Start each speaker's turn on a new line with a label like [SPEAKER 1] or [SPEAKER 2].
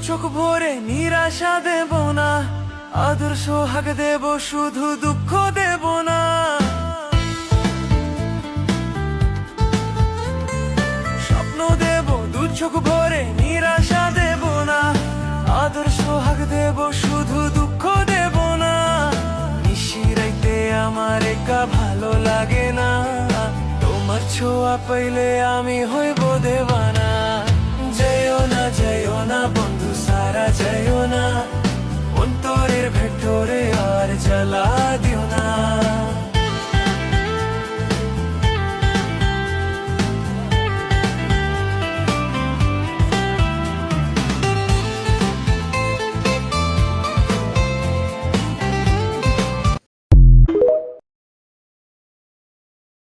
[SPEAKER 1] চোখ ভরে নিরাশা দেব না, আদর সোহাগ দেব, শুধু দুঃখ দেব না। স্বপ্ন দেব দু চোখ ভরে নিরাশা দেব না, আদর সোহাগ দেব, শুধু দুঃখ দেব না। নিশিরাইতে আমার একা ভালো লাগে না, তোমার ছোঁয়া পাইলে আমি হইব দেওয়ানা। যেও না বন্ধু সারা যেও না, অন্তরের ভেতরে আর জ্বালা দিও না।